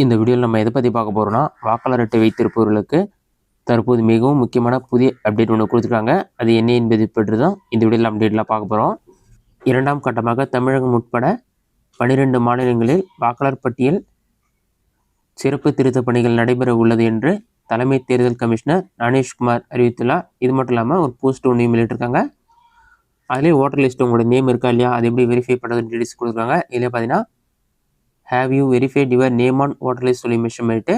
இந்த வீடியோவில் நம்ம எதை பற்றி பார்க்க போகிறோம்னா, வாக்காளர் அட்டை வைத்திருப்பவர்களுக்கு தற்போது மிகவும் முக்கியமான புதிய அப்டேட் ஒன்று கொடுத்துருக்காங்க. அது என்ன என்பதை பற்றி தான் இந்த வீடியோவில் அப்டேட்லாம் பார்க்க போகிறோம். இரண்டாம் கட்டமாக தமிழகம் உட்பட 12 மாநிலங்களில் வாக்காளர் பட்டியல் சிறப்பு திருத்த பணிகள் நடைபெற உள்ளது என்று தலைமை தேர்தல் கமிஷனர் ஞானேஷ்குமார் அறிவித்துள்ளார். இது மட்டும் இல்லாமல் ஒரு போஸ்ட் ஒன்றையும் வெளியிட்டிருக்காங்க. அதிலே ஓட்டர் லிஸ்ட் உங்களோட நேம் இருக்கா இல்லையா, அது எப்படி வெரிஃபை பண்ணுறதுன்னு டீடைல்ஸ் கொடுத்துருக்காங்க. இதில் பார்த்தீங்கன்னா have you verified your name on voter list சொல்லி மென்ஷன் பண்ணிட்டு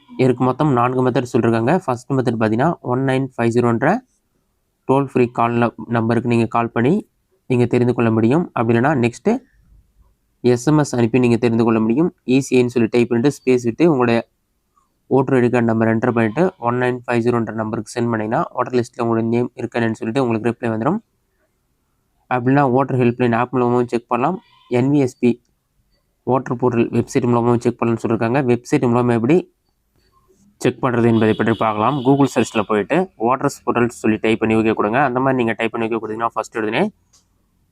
இதுக்கு மொத்தம் 4 மெத்தட் சொல்லியிருக்காங்க. ஃபர்ஸ்ட் மெத்தட் பார்த்தீங்கன்னா 1950 டோல் ஃப்ரீ கால் நம்பருக்கு நீங்கள் கால் பண்ணி நீங்கள் தெரிந்து கொள்ள முடியும். அப்படி இல்லைனா நெக்ஸ்ட்டு எஸ்எம்எஸ் அனுப்பி நீங்கள் தெரிந்து கொள்ள முடியும். இசிஐன்னு சொல்லி டைப் பண்ணிட்டு ஸ்பேஸ் விட்டு உங்களுடைய voter ID card number enter பண்ணிவிட்டு 1950 நம்பருக்கு சென்ட் பண்ணிங்கன்னா ஓட்டர் லிஸ்ட்டில் உங்களோட நேம் இருக்கானு சொல்லிட்டு உங்களுக்கு ரிப்ளை வந்துடும். அப்படின்னா ஓட்டர் ஹெல்ப்லைன் ஆப் மூலமாகவும் செக் பண்ணலாம். என்விஎஸ்பி ஓட்டர் போர்ட்டல் வெப்சைட் மூலமாகவும் செக் பண்ணலாம்னு சொல்லியிருக்காங்க. வெப்சைட் மூலமாக எப்படி செக் பண்ணுறது என்பதை பற்றி பார்க்கலாம். கூகுள் சர்ச்சில் போயிட்டு ஓட்டர்ஸ் போர்ட்டல் சொல்லி டைப் பண்ணி வைக்க கொடுங்க. அந்த மாதிரி நீங்கள் டைப் பண்ணி வைக்க கொடுத்தீங்கன்னா ஃபஸ்ட் உடனே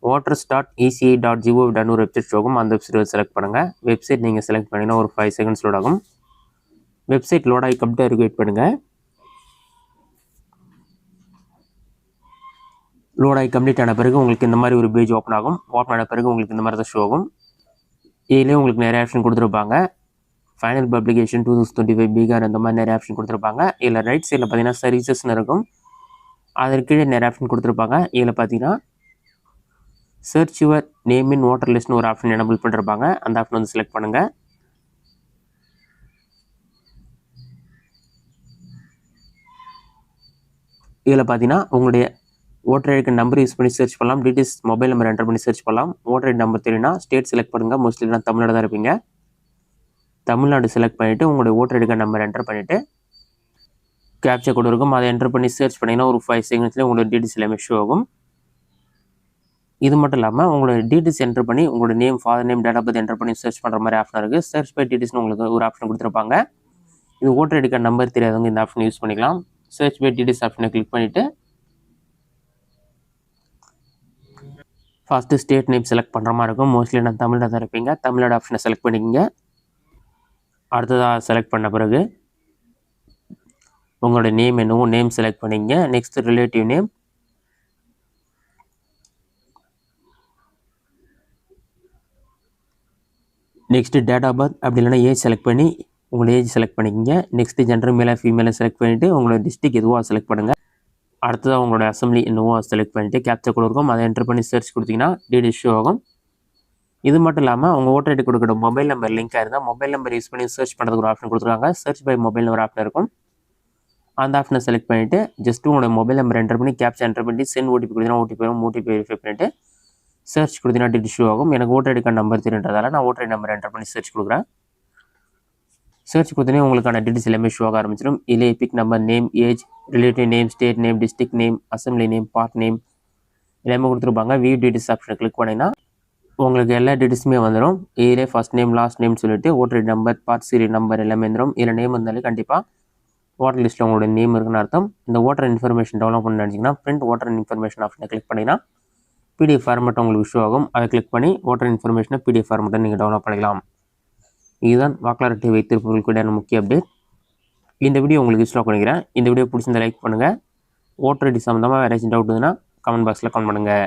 voters.eci.gov.in ஒரு வெப்சைட் போகும். அந்த வெப்சைட் செலக்ட் பண்ணுங்கள். வெப்சைட் நீங்கள் செலக்ட் பண்ணிங்கன்னா ஒரு 5 செகண்ட்ஸ் லோட் ஆகும். வெப்சைட் லோட் ஆகி கம்ப்ளீட்டாக இருக்கு, வெயிட் பண்ணுங்கள். லோட் ஆகி கம்ப்ளீட் ஆன பிறகு உங்களுக்கு இந்த மாதிரி ஒரு பேஜ் ஓப்பன் ஆகும். ஓப்பன் ஆன பிறகு உங்களுக்கு இந்த மாதிரி தான் ஷோ ஆகும். இதுலேயே உங்களுக்கு நிறைய ஆப்ஷன் கொடுத்துருப்பாங்க. ஃபைனல் பப்ளிகேஷன் 2025 பீகார் அந்த மாதிரி நிறைய ஆப்ஷன் கொடுத்துருப்பாங்க. இதில் ரைட் சைடில் பார்த்தீங்கன்னா சர்வீசஸ்ன்னு இருக்கும். அதற்கு கீழே நிறைய ஆப்ஷன் கொடுத்துருப்பாங்க. இதில் பார்த்தீங்கன்னா search your name in voter லிஸ்ட்னு ஒரு ஆப்ஷன் எனபிள் பண்ணிருப்பாங்க. அந்த ஆப்ஷன் வந்து செலக்ட் பண்ணுங்கள். இதில் பார்த்தீங்கன்னா உங்களுடைய ஓட்டர் ஐடி நம்பர் யூஸ் பண்ணி சர்ச் பண்ணலாம். டீடைல்ஸ் மொபைல் நம்பர் என்டர் பண்ணி சர்ச் பண்ணலாம். ஓட்டர் ஐடி நம்பர் தெரியும்னா ஸ்டேட் செலக்ட் பண்ணுங்கள். மோஸ்ட்லி நான் தமிழ்நாடு தான் இருப்பீங்க. தமிழ்நாடு செலக்ட் பண்ணிவிட்டு உங்களுடைய ஓட்டர் ஐடி நம்பர் என்டர் பண்ணிவிட்டு கேப்சா கோட் இருக்கும். அதை என்டர் பண்ணி சர்ச் பண்ணிங்கன்னா ஒரு 5 செகண்ட்ஸ்லேயே உங்களோட டீடைல்ஸ் எல்லாமே ஷோ ஆகும். இது மட்டும் இல்லாமல் உங்களோட டீடைல்ஸ் என்டர் பண்ணி உங்களோட name, father name, date of birth enter பண்ணி சர்ச் பண்ணுற மாதிரி ஆப்ஷன் இருக்குது. சர்ச் பை டீடைல்ஸ்னு உங்களுக்கு ஒரு ஆப்ஷன் கொடுத்துருப்பாங்க. இது ஓட்டர் ஐடி கார்டு நம்பர் தெரியாதவங்க இந்த ஆப்ஷன் யூஸ் பண்ணிக்கலாம். சர்ச் பை டீடைல்ஸ் ஆப்ஷனை கிளிக் பண்ணிவிட்டு ஃபஸ்ட்டு ஸ்டேட் நேம் செலக்ட் பண்ணுற மாதிரி இருக்கும். மோஸ்ட்லி நான் தமிழ்நாடு தான் இருப்பீங்க. தமிழ்நாடு ஆப்ஷனை செலக்ட் பண்ணிக்கோங்க. அடுத்ததாக செலக்ட் பண்ண பிறகு உங்களோட நேம் என்னவோ நேம் செலக்ட் பண்ணிங்க. Next relative name, next date of birth, அப்படி இல்லைனா ஏஜ் செலக்ட் பண்ணி உங்களோட ஏஜ் செலக்ட் பண்ணிக்கோங்க. நெக்ஸ்ட்டு ஜெண்டர் மேலே ஃபீமேலை செலக்ட் பண்ணிவிட்டு உங்களோட டிஸ்ட்ரிக் எதுவோ செலக்ட் பண்ணுங்கள். அடுத்ததாக உங்களோட அசம்பிளி என்னவோ செலக்ட் பண்ணிவிட்டு கேப்சா கோட் இருக்கும். அதை என்டர் பண்ணி சர்ச் கொடுத்தீங்கன்னா டீடைல்ஸ் ஷோ ஆகும். இது மட்டும் இல்லாமல் உங்கள் ஓட்டர் ஐடி கொடுக்குற மொபைல் நம்பர் லிங்காக இருந்தால் மொபைல் நம்பர் யூஸ் பண்ணி சர்ச் பண்ணுறதுக்கு ஒரு ஆப்ஷன் கொடுத்துருக்காங்க. Search by mobile number option இருக்கும். அந்த ஆப்ஷனை செலக்ட் பண்ணிவிட்டு ஜஸ்ட்டு உங்களோட மொபைல் நம்பர் என்டர் பண்ணி கேப்சா என்டர் பண்ணி சென்ட் ஓடிபி கொடுத்தீங்கன்னா ஓடிபி வரும். ஓடிபி வெரிஃபை பண்ணிவிட்டு சர்ச் கொடுத்தீங்கன்னா டீடைல்ஸ் ஷோ ஆகும். எனக்கு ஓட்டர் ஐடி கார்டு நம்பர் தெரியுன்றதால நான் ஓட்டர் ஐடி நம்பர் என்டர் பண்ணி சர்ச் கொடுக்குறேன். சர்ச் கொடுத்தீங்கன்னா உங்களுக்கான டீடைல்ஸ் எல்லாமே ஷோ ஆக ஆரம்பிச்சிடும். இல்லை Epic number, name, age, relative name, state name, district name, assembly name, part name எல்லாமே கொடுத்துருப்பாங்க. வியூ டீடைல்ஸ் ஆப்ஷனை கிளிக் பண்ணிங்கன்னா உங்களுக்கு எல்லா டீடைல்ஸுமே வந்துடும். இதிலே ஃபஸ்ட் நேம், லாஸ்ட் நேம் சொல்லிட்டு voter ID number, part serial number எல்லாமே வந்துடும். இதில் நேம் இருந்தாலே கண்டிப்பாக ஓட்டர் லிஸ்ட்டில் உங்களோட நேம் இருக்குன்னு அர்த்தம். இந்த ஓட்டர் இன்ஃபர்மேஷன் டெவலப் பண்ண நினச்சிங்கன்னா பிரிண்ட் ஓட்டர் இன்ஃபர்மேஷன் ஆப்ஷனை கிளிக் பண்ணிங்கன்னா பிடிஎஃப் ஃபார்மேட் உங்களுக்கு ஷோ ஆகும். அதை கிளிக் பண்ணி ஓட்டர் இன்ஃபர்மேஷனை பிடிஎஃப் ஃபார்மேட்டை நீங்கள் டெவலப் பண்ணிக்கலாம். இதுதான் வாக்காளர் அட்டை வைத்திருப்பவர்களுக்கு முக்கிய அப்டேட். இந்த வீடியோ உங்களுக்கு யூஸ்ஃபுல்லாக பண்ணிக்கிறேன். இந்த வீடியோ பிடிச்சிருந்தா லைக் பண்ணுங்கள். ஓட்டர் ஐடி சம்மந்தமாக வேறு ஏதாச்சும் டவுட் இருந்ததுன்னா கமெண்ட் பாக்ஸில் கமெண்ட் பண்ணுங்கள்.